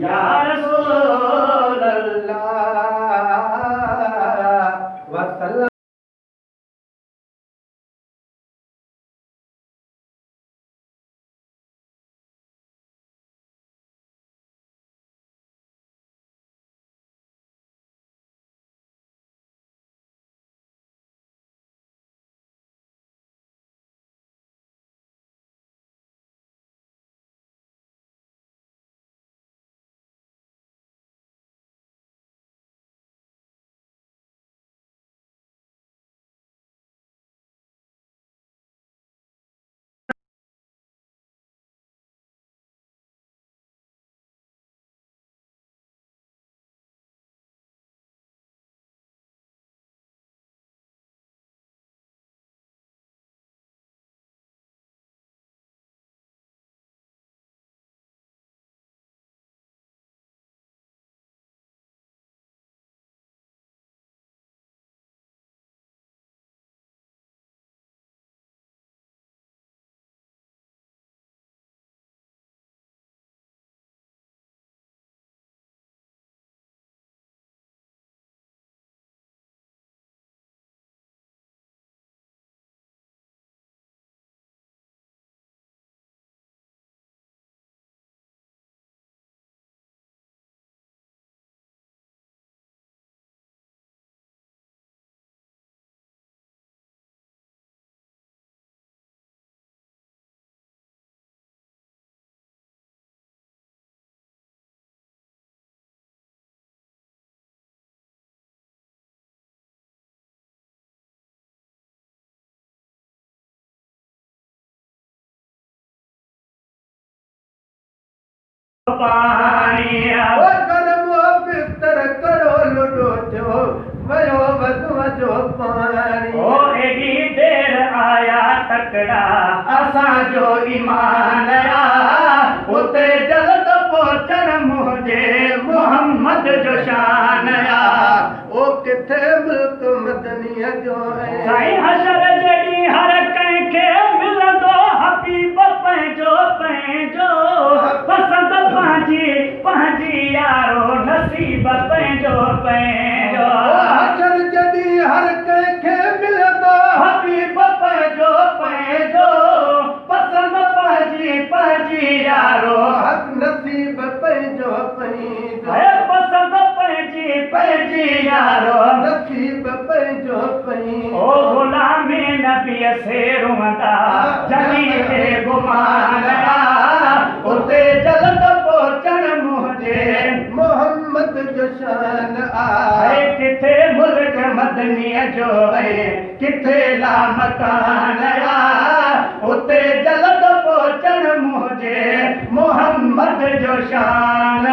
या रसूल अल्लाह वसल्लम। एॾी देर आया तकड़ा असांजो ईमान उते जल्द पहुचण मुंहिंजे मोहम्मद जो शान ओ किथे मुल्क मदनीअ जो साईं हशर जॾहिं हर कंहिंखे मिलंदो हबीब पंहिंजो पंहिंजो पसंद पंहिंजी पंहिंजी यारो नसीब पंहिंजो पंहिंजो हशर जॾहिं हर कंहिंखे मिलंदो हबीब पंहिंजो पंहिंजो पसंद पंहिंजी पंहिंजी यारो हक नसीब पंहिंजो पंहिंजो पसंद पंहिंजी पंहिंजी यारो नसीब पंहिंजो पंहिंजो ओ गुलामी नबीअ से रुंदा जॾहिं खे गुमान उते जल्द पहुचण मुंहिंजे मोहम्मद जो शान आहे किथे मुल्क मदनीअ जो किथे ला मकान उते जल्द पहुचण मुंहिंजे मोहम्मद जो शान